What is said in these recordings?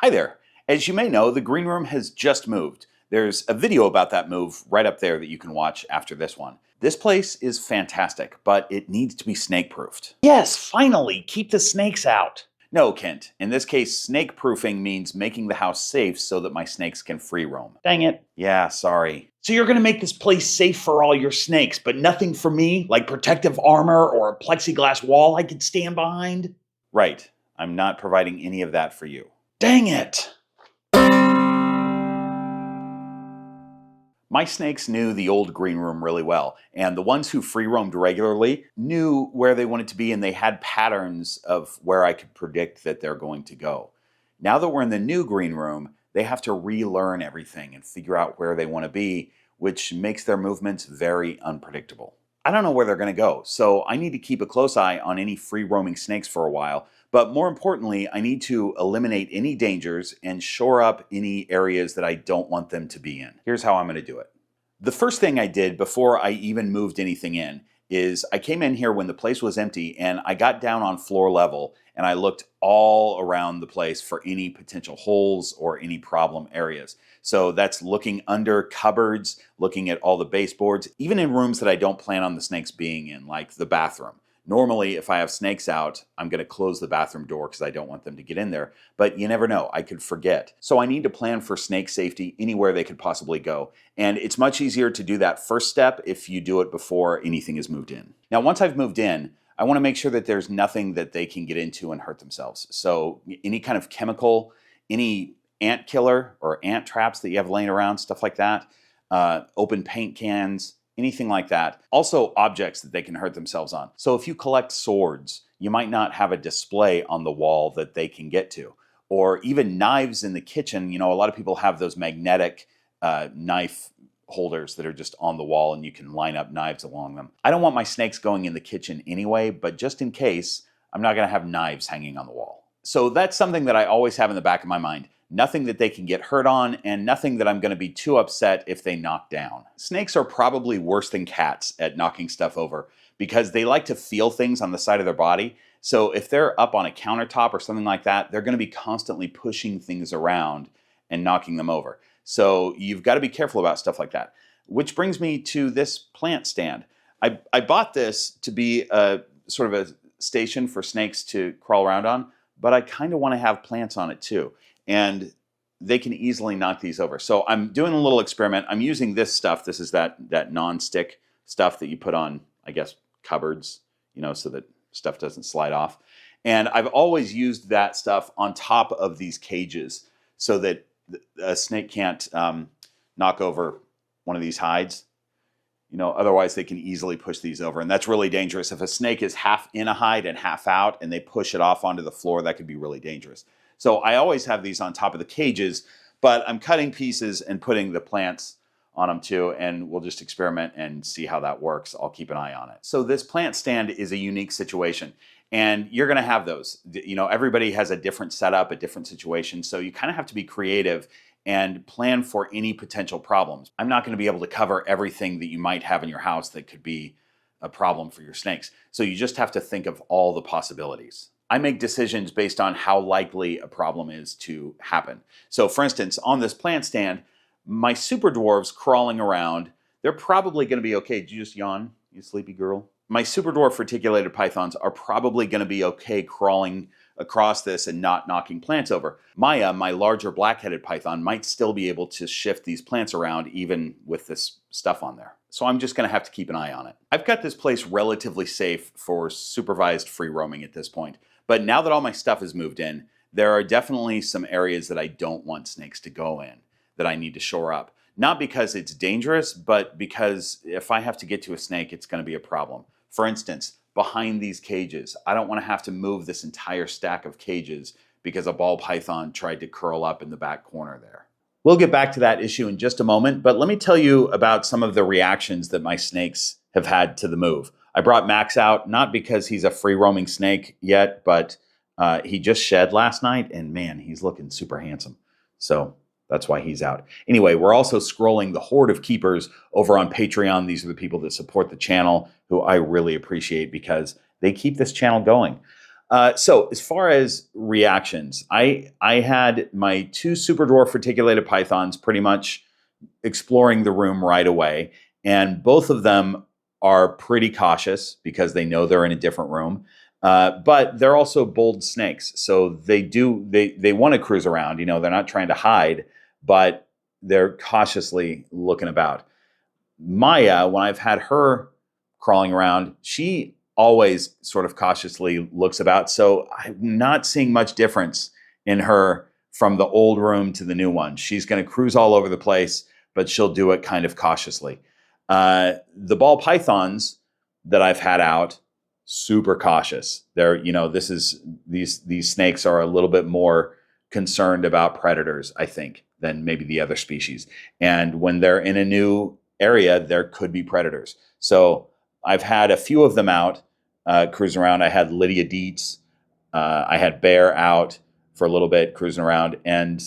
Hi there. As you may know, the green room has just moved. There's a video about that move right up there that you can watch after this one. This place is fantastic, but it needs to be snake-proofed. Yes, finally, keep the snakes out. No, Kent. In this case, snake-proofing means making the house safe so that my snakes can free roam. Dang it. Yeah, sorry. So you're gonna make this place safe for all your snakes, but nothing for me, like protective armor or a plexiglass wall I could stand behind? Right. I'm not providing any of that for you. Dang it. My snakes knew the old green room really well, and the ones who free roamed regularly knew where they wanted to be, and they had patterns of where I could predict that they're going to go. Now that we're in the new green room, they have to relearn everything and figure out where they want to be, which makes their movements very unpredictable. I don't know where they're going to go, so I need to keep a close eye on any free roaming snakes for a while, but more importantly, I need to eliminate any dangers and shore up any areas that I don't want them to be in. Here's how I'm going to do it. The first thing I did before I even moved anything in is I came in here when the place was empty and I got down on floor level and I looked all around the place for any potential holes or any problem areas. So that's looking under cupboards, looking at all the baseboards, even in rooms that I don't plan on the snakes being in, like the bathroom. Normally, if I have snakes out, I'm going to close the bathroom door because I don't want them to get in there. But you never know, I could forget. So I need to plan for snake safety anywhere they could possibly go. And it's much easier to do that first step if you do it before anything is moved in. Now, once I've moved in, I want to make sure that there's nothing that they can get into and hurt themselves. So any kind of chemical, any ant killer or ant traps that you have laying around, stuff like that, open paint cans, anything like that. Also objects that they can hurt themselves on. So if you collect swords, you might not have a display on the wall that they can get to. Or even knives in the kitchen. You know, a lot of people have those magnetic knife holders that are just on the wall and you can line up knives along them. I don't want my snakes going in the kitchen anyway, but just in case, I'm not going to have knives hanging on the wall. So that's something that I always have in the back of my mind. Nothing that they can get hurt on, and nothing that I'm going to be too upset if they knock down. Snakes are probably worse than cats at knocking stuff over because they like to feel things on the side of their body. So if they're up on a countertop or something like that, they're going to be constantly pushing things around and knocking them over. So you've got to be careful about stuff like that. Which brings me to this plant stand. I bought this to be a sort of a station for snakes to crawl around on, but I kind of want to have plants on it too. And they can easily knock these over. So I'm doing a little experiment. I'm using this stuff. This is that non-stick stuff that you put on, I guess, cupboards, you know, so that stuff doesn't slide off. And I've always used that stuff on top of these cages so that a snake can't knock over one of these hides. You know, otherwise they can easily push these over. And that's really dangerous. If a snake is half in a hide and half out and they push it off onto the floor, that could be really dangerous. So I always have these on top of the cages, but I'm cutting pieces and putting the plants on them too, and we'll just experiment and see how that works. I'll keep an eye on it. So this plant stand is a unique situation, and you're gonna have those. You know, everybody has a different setup, a different situation, so you kind of have to be creative and plan for any potential problems. I'm not gonna be able to cover everything that you might have in your house that could be a problem for your snakes. So you just have to think of all the possibilities. I make decisions based on how likely a problem is to happen. So for instance, on this plant stand, my super dwarves crawling around, they're probably going to be okay. Did you just yawn, you sleepy girl? My super dwarf reticulated pythons are probably going to be okay crawling across this and not knocking plants over. Maya, my larger black-headed python, might still be able to shift these plants around even with this stuff on there. So I'm just going to have to keep an eye on it. I've got this place relatively safe for supervised free roaming at this point. But now that all my stuff is moved in, there are definitely some areas that I don't want snakes to go in that I need to shore up. Not because it's dangerous, but because if I have to get to a snake, it's going to be a problem. For instance, behind these cages, I don't want to have to move this entire stack of cages because a ball python tried to curl up in the back corner there. We'll get back to that issue in just a moment, but let me tell you about some of the reactions that my snakes have had to the move. I brought Max out, not because he's a free-roaming snake yet, but he just shed last night, and man, he's looking super handsome. So that's why he's out. Anyway, we're also scrolling the horde of keepers over on Patreon. These are the people that support the channel, who I really appreciate because they keep this channel going. So as far as reactions, I had my 2 super dwarf reticulated pythons pretty much exploring the room right away, and both of them are pretty cautious because they know they're in a different room. But they're also bold snakes, so they want to cruise around. You know, they're not trying to hide, but they're cautiously looking about. Maya, when I've had her crawling around, she always sort of cautiously looks about. So I'm not seeing much difference in her from the old room to the new one. She's going to cruise all over the place, but she'll do it kind of cautiously. The ball pythons that I've had out, super cautious. They're, you know, these snakes are a little bit more concerned about predators, I think, than maybe the other species. And when they're in a new area, there could be predators. So I've had a few of them out cruising around. I had Lydia Dietz. I had Bear out for a little bit cruising around, and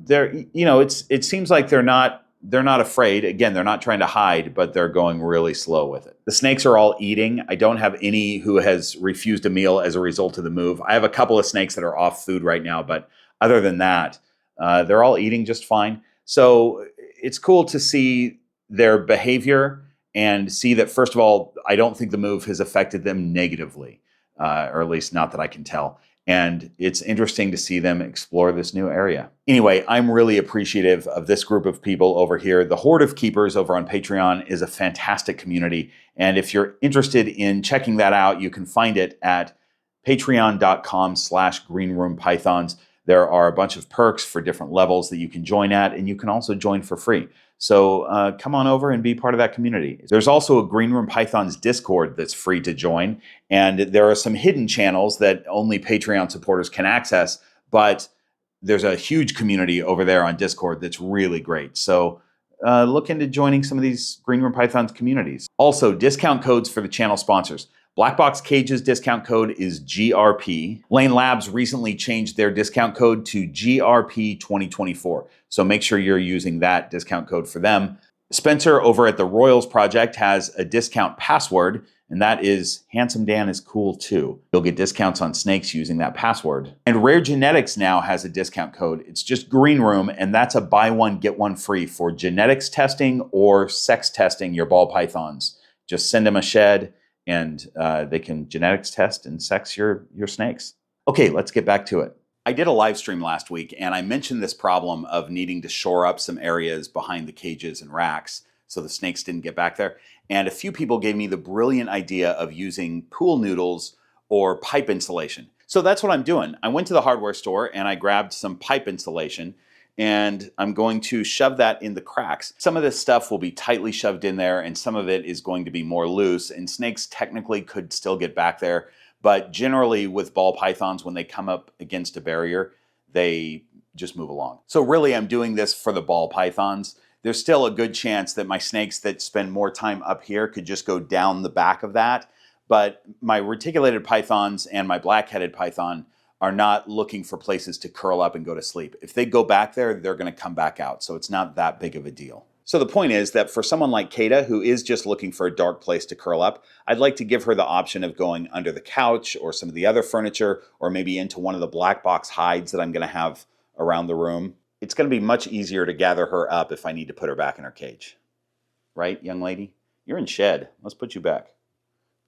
they're, you know, it seems like they're not afraid. Again, they're not trying to hide, but they're going really slow with it. The snakes are all eating. I don't have any who has refused a meal as a result of the move. I have a couple of snakes that are off food right now, but other than that, they're all eating just fine. So it's cool to see their behavior and see that, first of all, I don't think the move has affected them negatively, or at least not that I can tell. And it's interesting to see them explore this new area. Anyway, I'm really appreciative of this group of people over here. The Horde of Keepers over on Patreon is a fantastic community. And if you're interested in checking that out, you can find it at patreon.com/greenroompythons. There are a bunch of perks for different levels that you can join at, and you can also join for free. So come on over and be part of that community. There's also a Green Room Pythons Discord that's free to join. And there are some hidden channels that only Patreon supporters can access. But there's a huge community over there on Discord that's really great. So look into joining some of these Green Room Pythons communities. Also, discount codes for the channel sponsors. Black Box Cage's discount code is GRP. Lane Labs recently changed their discount code to GRP 2024. So make sure you're using that discount code for them. Spencer over at the Royals Project has a discount password, and that is Handsome Dan is cool too. You'll get discounts on snakes using that password. And Rare Genetics now has a discount code. It's just Green Room, and that's a buy one, get one free for genetics testing or sex testing your ball pythons. Just send them a shed, and they can genetics test and sex your snakes. Okay, let's get back to it. I did a live stream last week, and I mentioned this problem of needing to shore up some areas behind the cages and racks so the snakes didn't get back there. And a few people gave me the brilliant idea of using pool noodles or pipe insulation. So that's what I'm doing. I went to the hardware store and I grabbed some pipe insulation, and I'm going to shove that in the cracks. Some of this stuff will be tightly shoved in there, and some of it is going to be more loose, and snakes technically could still get back there. But generally with ball pythons, when they come up against a barrier, they just move along. So really, I'm doing this for the ball pythons. There's still a good chance that my snakes that spend more time up here could just go down the back of that. But my reticulated pythons and my black-headed python are not looking for places to curl up and go to sleep. If they go back there, they're going to come back out. So it's not that big of a deal. So the point is that for someone like Kata, who is just looking for a dark place to curl up, I'd like to give her the option of going under the couch or some of the other furniture, or maybe into one of the black box hides that I'm going to have around the room. It's going to be much easier to gather her up if I need to put her back in her cage. Right, young lady? You're in shed. Let's put you back.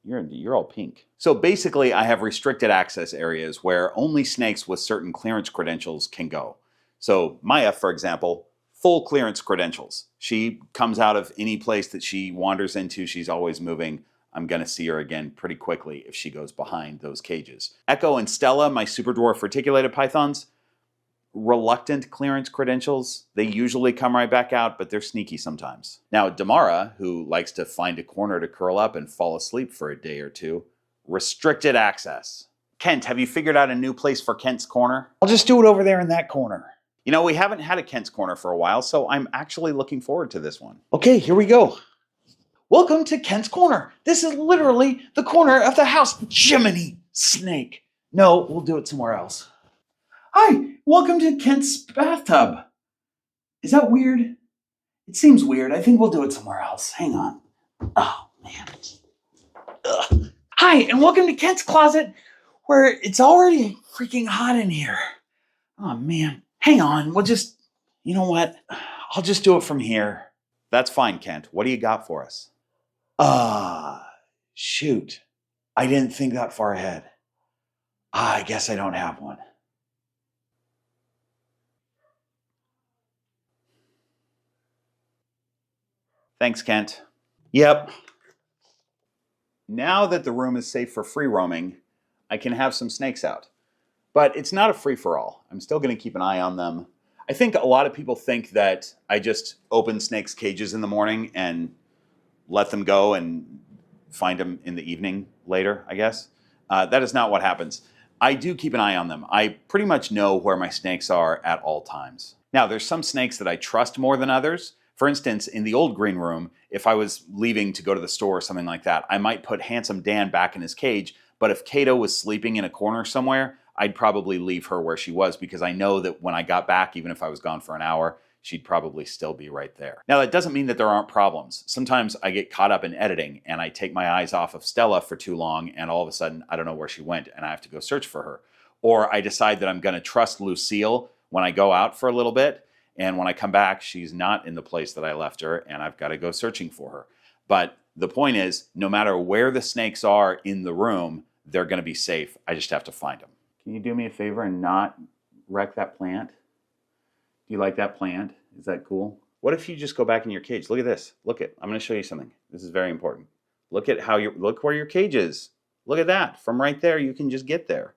You're all pink. So basically, I have restricted access areas where only snakes with certain clearance credentials can go. So Maya, for example, full clearance credentials. She comes out of any place that she wanders into. She's always moving. I'm going to see her again pretty quickly if she goes behind those cages. Echo and Stella, my super dwarf reticulated pythons, reluctant clearance credentials. They usually come right back out, but they're sneaky sometimes. Now, Damara, who likes to find a corner to curl up and fall asleep for a day or two, restricted access. Kent, have you figured out a new place for Kent's corner? I'll just do it over there in that corner. You know, we haven't had a Kent's corner for a while, so I'm actually looking forward to this one. Okay, here we go. Welcome to Kent's corner. This is literally the corner of the house. Jiminy snake. No, we'll do it somewhere else. Hi, welcome to Kent's bathtub. Is that weird? It seems weird. I think we'll do it somewhere else. Hang on. Oh, man. Ugh. Hi, and welcome to Kent's closet. where it's already freaking hot in here. Oh man, hang on. You know what? I'll just do it from here. That's fine, Kent. What do you got for us? Shoot. I didn't think that far ahead. I guess I don't have one. Thanks, Kent. Yep. Now that the room is safe for free roaming, I can have some snakes out. But it's not a free-for-all. I'm still going to keep an eye on them. I think a lot of people think that I just open snakes' cages in the morning and let them go and find them in the evening later, I guess. That is not what happens. I do keep an eye on them. I pretty much know where my snakes are at all times. Now, there's some snakes that I trust more than others. For instance, in the old green room, if I was leaving to go to the store or something like that, I might put Handsome Dan back in his cage, but if Kato was sleeping in a corner somewhere, I'd probably leave her where she was because I know that when I got back, even if I was gone for an hour, she'd probably still be right there. Now, that doesn't mean that there aren't problems. Sometimes I get caught up in editing and I take my eyes off of Stella for too long and all of a sudden I don't know where she went and I have to go search for her. Or I decide that I'm going to trust Lucille when I go out for a little bit, and when I come back, she's not in the place that I left her and I've got to go searching for her. But the point is, no matter where the snakes are in the room, they're going to be safe. I just have to find them. Can you do me a favor and not wreck that plant? Do you like that plant? Is that cool? What if you just go back in your cage? Look at this. Look at, I'm going to show you something. This is very important. Look at how look where your cage is. Look at that. From right there, you can just get there.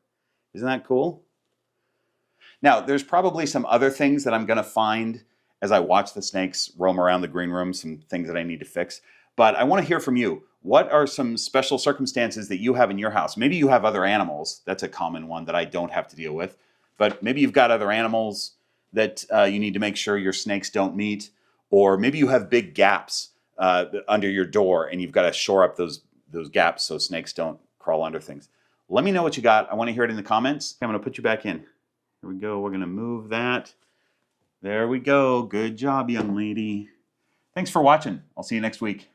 Isn't that cool? Now, there's probably some other things that I'm going to find as I watch the snakes roam around the green room, some things that I need to fix. But I want to hear from you. What are some special circumstances that you have in your house? Maybe you have other animals. That's a common one that I don't have to deal with. But maybe you've got other animals that you need to make sure your snakes don't meet. Or maybe you have big gaps under your door and you've got to shore up those gaps so snakes don't crawl under things. Let me know what you got. I want to hear it in the comments. I'm going to put you back in. Here we go. We're going to move that. There we go. Good job, young lady. Thanks for watching. I'll see you next week.